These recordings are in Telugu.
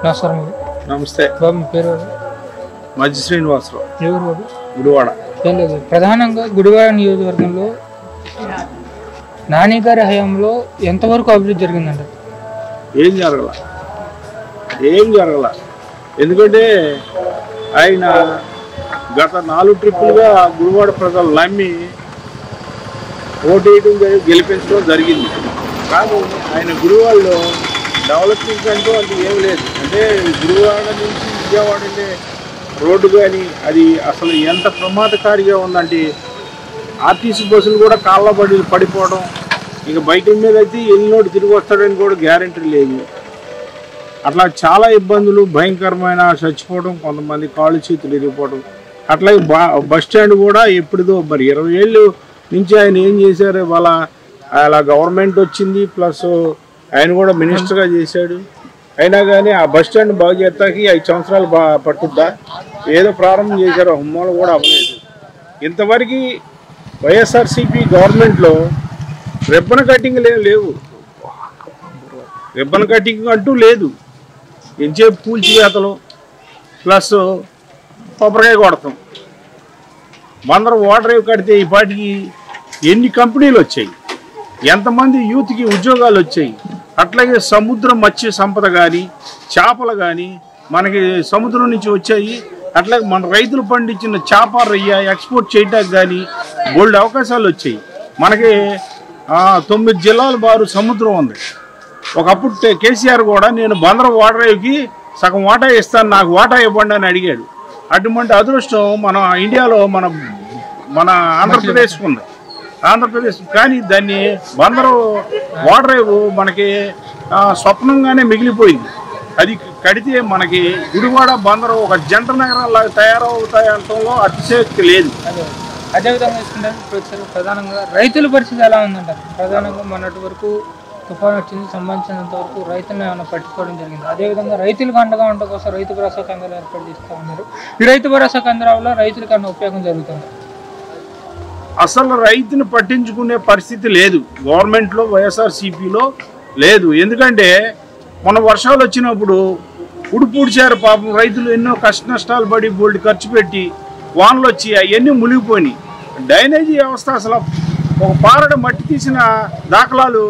నమస్కారం. నమస్తే. బాబు మీ పేరు? మధ్య శ్రీనివాసరావు. ఎవరు బాబు? గుడివాడ. ఏం లేదు, ప్రధానంగా గుడివాడ నియోజకవర్గంలో నాని గారి హయాంలో ఎంతవరకు అభివృద్ధి జరిగిందంట? ఏం జరగల. ఎందుకంటే ఆయన గత 4 ట్రిప్పులుగా గుడివాడ ప్రజలు నమ్మి ఓటేయడం గెలిపించడం జరిగింది. కానీ ఆయన గుడివాడలో డెవలప్మెంట్ అంటూ అంటే ఏం లేదు. అంటే గుడివాడ నుంచి విజయవాడ వెళ్ళే రోడ్డు కానీ అది అసలు ఎంత ప్రమాదకారిగా ఉందంటే ఆర్టీసీ బస్సులు కూడా కాళ్ళ పడిపోవడం, ఇక బయట మీద అయితే ఎల్లినోడు తిరిగి వస్తాడని కూడా గ్యారెంటీ లేదు. అట్లా చాలా ఇబ్బందులు, భయంకరమైన చచ్చిపోవడం, కొంతమంది కాళ్ళు చేతులు ఇరిగిపోవడం. అట్లాగే బస్ స్టాండ్ కూడా ఎప్పుడుదో మరి 20 ఏళ్ళు నుంచి ఆయన ఏం చేశారు. వాళ్ళ అలా గవర్నమెంట్ వచ్చింది, ప్లస్ ఆయన కూడా మినిస్టర్గా చేశాడు. అయినా కానీ ఆ బస్ స్టాండ్ బాగు చేస్తాకి 5 సంవత్సరాలు పట్టుద్దా. ఏదో ప్రారంభం చేశారు, హుమ్మలు కూడా అవ్వలేదు. ఇంతవరకు వైఎస్ఆర్సీపీ గవర్నమెంట్లో రిబ్బన్ కటింగ్ లేవు. రిబ్బన్ కటింగ్ అంటూ లేదు. ఎంచేపు కూల్చివేతలు ప్లస్ కొబ్బరికాయ కొడతాం. బందరు వాటర్ కడితే ఈ పాటికి ఎన్ని కంపెనీలు వచ్చాయి, ఎంతమంది యూత్కి ఉద్యోగాలు వచ్చాయి. అట్లాగే సముద్ర మత్స్య సంపద కానీ, చేపలు కానీ మనకి సముద్రం నుంచి వచ్చాయి. అట్లాగే మన రైతులు పండించిన చేప రొయ్య ఎక్స్పోర్ట్ చేయడానికి కానీ బోల్డ్ అవకాశాలు వచ్చాయి. మనకి 9 జిల్లాల బారు సముద్రం ఉంది. ఒకప్పుడు కేసీఆర్ కూడా నేను బందరు వాటర్కి సగం వాటా ఇస్తాను, నాకు వాటా ఇవ్వండి అని అడిగాడు. అటువంటి అదృష్టం మన ఇండియాలో మన ఆంధ్రప్రదేశ్కి ఉంది. ఆంధ్రప్రదేశ్ కానీ దాన్ని బందరు వాటర్ మనకి స్వప్నంగానే మిగిలిపోయింది. అది కడితే మనకి గుడివాడ బందరు ఒక జంట నగరాల్లాగా తయారవుతాయి అనడంలో అతిశయోక్తి లేదు. అదేవిధంగా తీసుకుంటే ప్రధానంగా రైతుల పరిస్థితి ఎలా ఉందంటారు? ప్రధానంగా మొన్నటి వరకు తుఫాను వచ్చింది, సంబంధించినంత వరకు రైతులను ఏమైనా పట్టుకోవడం జరిగింది. అదేవిధంగా రైతులకు అండగా ఉండడం కోసం రైతు భరోసా కేంద్రాలు ఏర్పాటు చేస్తూ ఉన్నారు. ఈ రైతు భరోసా కేంద్రాల రైతులకు అన్న ఉపయోగం జరుగుతుంది? అసలు రైతును పట్టించుకునే పరిస్థితి లేదు గవర్నమెంట్లో, వైఎస్ఆర్సీపీలో లేదు. ఎందుకంటే మొన్న వర్షాలు వచ్చినప్పుడు ఉడిపూడిచారు పాపం రైతులు. ఎన్నో కష్ట నష్టాలు పడి బోల్డ్ ఖర్చు పెట్టి వానలు వచ్చి అవన్నీ మునిగిపోయినాయి. డ్రైనేజీ వ్యవస్థ అసలు ఒక పారడ మట్టి తీసిన దాఖలాలు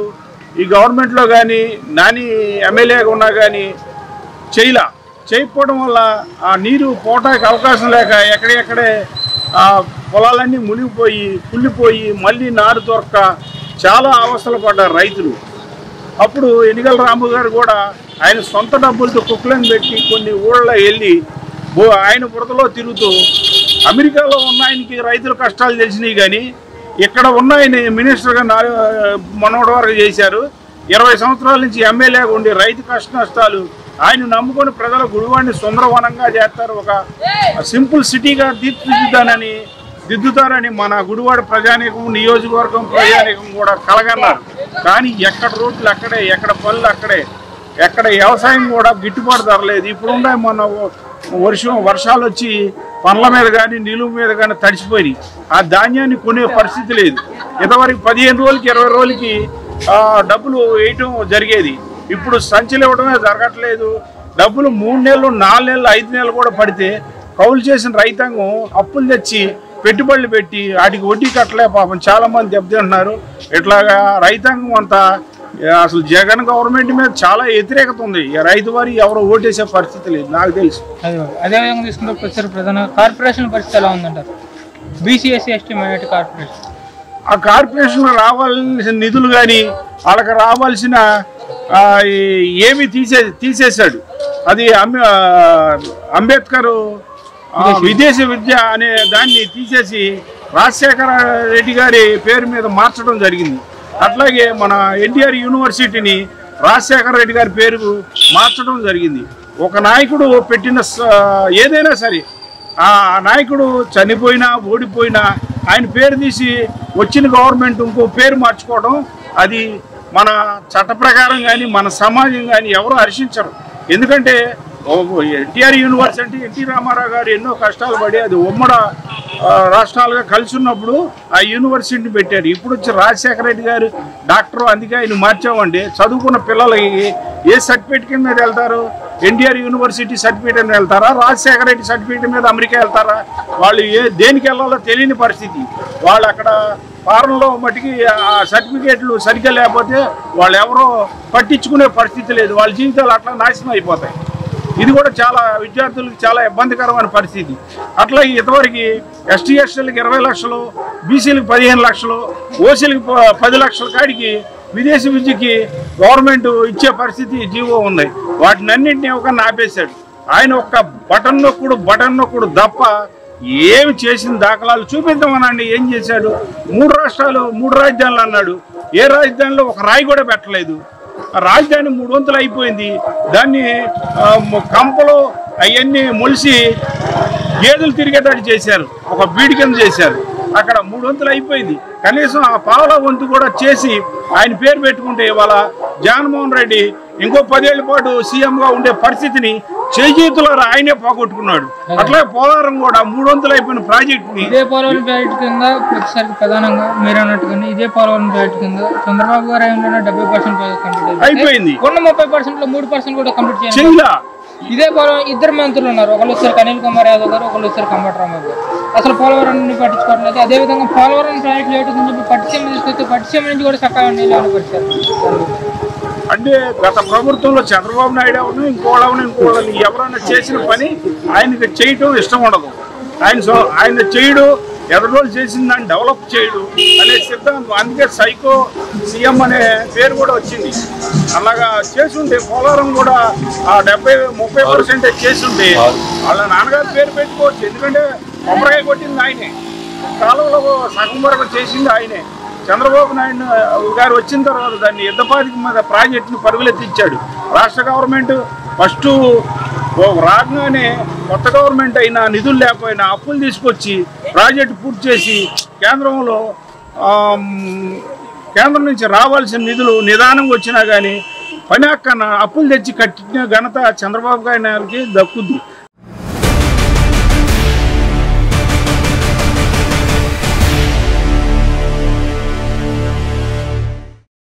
ఈ గవర్నమెంట్లో కానీ నాని ఎమ్మెల్యేగా ఉన్నా కానీ చేయకపోవడం వల్ల ఆ నీరు పోవటానికి అవకాశం లేక ఎక్కడెక్కడే పొలాలన్నీ మునిగిపోయి కుళ్ళిపోయి మళ్ళీ నారు దొరక్క చాలా అవస్థలు పడ్డారు రైతులు. అప్పుడు ఎన్నికల రాము గారు కూడా ఆయన సొంత డబ్బులతో కుక్కలను పెట్టి కొన్ని ఊళ్ళో వెళ్ళి ఆయన బురదలో తిరుగుతూ అమెరికాలో ఉన్న ఆయనకి రైతుల కష్టాలు తెలిసినాయి. కానీ ఇక్కడ ఉన్న ఆయన మినిస్టర్గా మనోడి వరకు చేశారు. 20 సంవత్సరాల నుంచి ఎమ్మెల్యేగా ఉండి రైతు కష్ట నష్టాలు ఆయన నమ్ముకొని ప్రజల గుడివాడిని సుందరవనంగా చేస్తారు, ఒక సింపుల్ సిటీగా దిద్దుతారని మన గుడివాడ ప్రజానీకం, నియోజకవర్గం ప్రజానీకం కూడా కలగన్నారు. కానీ ఎక్కడ రోడ్లు అక్కడే, ఎక్కడ పనులు అక్కడే, ఎక్కడ వ్యవసాయం కూడా గిట్టుబాటు ధరలేదు. ఇప్పుడున్న మన వర్షాలు వచ్చి పనుల మీద కానీ నిలువ మీద కానీ తడిసిపోయినాయి. ఆ ధాన్యాన్ని కొనే పరిస్థితి లేదు. ఇంతవరకు 15 రోజులకి 20 రోజులకి డబ్బులు వేయటం జరిగేది. ఇప్పుడు సంచులు ఇవ్వడమే జరగట్లేదు. డబ్బులు 3 నెలలు, 4 నెలలు, 5 నెలలు కూడా పడితే కౌలు చేసిన రైతాంగం అప్పులు తెచ్చి పెట్టుబడులు పెట్టి వాటికి వడ్డీ కట్టలే పాపం చాలా మంది దెబ్బతింటున్నారు. ఇట్లాగా రైతాంగం అంతా అసలు జగన్ గవర్నమెంట్ మీద చాలా వ్యతిరేకత ఉంది. రైతు వారి ఎవరో ఓటేసే పరిస్థితి లేదు నాకు తెలుసు. అదేవిధంగా తీసుకుంటే ప్రధాన కార్పొరేషన్ పరిస్థితి ఎలా ఉందంటారు? BC, SC, ST minority corporation, ఆ కార్పొరేషన్ రావాల్సిన నిధులు కానీ వాళ్ళకి రావాల్సిన ఏమి తీసేశాడు. అది అంబేద్కర్ విదేశీ విద్య అనే దాన్ని తీసేసి రాజశేఖర రెడ్డి గారి పేరు మీద మార్చడం జరిగింది. అట్లాగే మన ఎన్టీఆర్ యూనివర్సిటీని రాజశేఖర రెడ్డి గారి పేరు మార్చడం జరిగింది. ఒక నాయకుడు పెట్టిన ఏదైనా సరే ఆ నాయకుడు చనిపోయినా ఓడిపోయినా ఆయన పేరు తీసి వచ్చిన గవర్నమెంట్ ఇంకో పేరు మార్చుకోవడం అది మన చట్ట ప్రకారం కానీ మన సమాజం కానీ ఎవరు హర్షించరు. ఎందుకంటే ఎన్టీఆర్ యూనివర్సిటీ ఎన్టీ రామారావు గారు ఎన్నో కష్టాలు పడి అది ఉమ్మడి రాష్ట్రాలుగా కలిసి ఉన్నప్పుడు ఆ యూనివర్సిటీని పెట్టారు. ఇప్పుడు వచ్చి రాజశేఖర రెడ్డి గారు డాక్టర్, అందుకే ఆయన మార్చామండి. చదువుకున్న పిల్లలకి ఏ సర్టిఫికేట్ కింద వెళ్తారు? ఎన్టీఆర్ యూనివర్సిటీ సర్టిఫికేట్ మీద వెళ్తారా, రాజశేఖర రెడ్డి సర్టిఫికేట్ మీద అమెరికా వెళ్తారా? వాళ్ళు దేనికి వెళ్ళాలో తెలియని పరిస్థితి. వాళ్ళు అక్కడ ఫారంలో మటుకి ఆ సర్టిఫికేట్లు సరిగ్గా లేకపోతే వాళ్ళు ఎవరో పట్టించుకునే పరిస్థితి లేదు. వాళ్ళ జీవితాలు అట్లా నాశనం అయిపోతాయి. ఇది కూడా చాలా విద్యార్థులకు చాలా ఇబ్బందికరమైన పరిస్థితి. అట్లా ఇంతవరకు ఎస్టీ ఎస్టీలకు 20 లక్షలు, బీసీలకు 15 లక్షలు, ఓసీలకు 10 లక్షల కాడికి విదేశీ విద్యకి గవర్నమెంట్ ఇచ్చే పరిస్థితి జీవో ఉంది. వాటినన్నింటినీ ఒక ఆపేశాడు. ఆయన ఒక్క బటన్ నొక్కుడు తప్ప ఏమి చేసిన దాఖలాలు చూపిద్దామనండి. ఏం చేశాడు? 3 రాష్ట్రాలు 3 రాజధానులు అన్నాడు. ఏ రాజధానిలో ఒక రాయి కూడా పెట్టలేదు. రాజధాని 3 వంతులు అయిపోయింది. దాన్ని కంపలు అవన్నీ మొలిసి గేదెలు తిరిగేటట్టు చేశారు, ఒక బీడి కింద చేశారు. అక్కడ 3 వంతులు అయిపోయింది. కనీసం ఆ పావుల వంతు కూడా చేసి ఆయన పేరు పెట్టుకుంటే ఇవాళ జగన్మోహన్ రెడ్డి ఇంకో 10 ఏళ్ల పాటు సీఎంగా ఉండే పరిస్థితిని చేజీతులో ఆయనే పోగొట్టుకున్నాడు. అట్లా పోలవరం కూడా 3 వంతులు అయిపోయిన ప్రాజెక్టుని, ఇదే పోలవరం ప్రాజెక్టు కింద ప్రతిసారి ప్రధానంగా మీరు అన్నట్టుగానే ఇదే పోలవరం ప్రాజెక్టు కింద చంద్రబాబు గారు అయిన 70% కంప్లీట్ అయిపోయింది. ఉన్న 30%లో 3% కూడా కంప్లీట్ చేయాలి. ఇదే పోలవరం 2 మంత్రులు ఉన్నారు. ఒకళ్ళు వచ్చారు అనిల్ కుమార్ యాదవ్ గారు, ఒకళ్ళు వచ్చారు కంబటరామబాబు గారు. అసలు పోలవరాన్ని పట్టించుకోవట్లేదు. అదేవిధంగా పోలవరం ప్రాజెక్టు లేటుందని చెప్పి పట్టిసీమ తీసుకొస్తే పట్టిసీమ నుంచి కూడా చక్కగా నీళ్ళు పరిచారు. అంటే గత ప్రభుత్వంలో చంద్రబాబు నాయుడు ఎవరు ఇంకోళ్ళని ఎవరైనా చేసిన పని ఆయనకి చేయటం ఇష్టం ఉండదు. ఆయన చేయడు, ఎదరోళ్ళు చేసిన దాన్ని డెవలప్ చేయడు అనే సిద్ధాంతం. అందుకే సైకో సీఎం అనే పేరు కూడా వచ్చింది. అలాగా చేసుంటే పోలవరం కూడా ఆ 30% చేసుంటే వాళ్ళ నాన్నగారు పేరు పెట్టుకోవచ్చు. ఎందుకంటే కొబ్బరికాయ కొట్టింది ఆయనే, కాలంలో సగం వరకు చేసింది ఆయనే. చంద్రబాబు నాయుడు గారు వచ్చిన తర్వాత దాన్ని యుద్ధపాతికి మీద ప్రాజెక్టును పరుగులెత్తించాడు. రాష్ట్ర గవర్నమెంట్ ఫస్ట్ రాగానే కొత్త గవర్నమెంట్ అయినా నిధులు లేకపోయినా అప్పులు తీసుకొచ్చి ప్రాజెక్టు పూర్తి చేసి కేంద్రం నుంచి రావాల్సిన నిధులు నిదానంగా వచ్చినా కానీ పని అక్కన అప్పులు తెచ్చి కట్టిన ఘనత చంద్రబాబు గారికి దక్కుద్ది.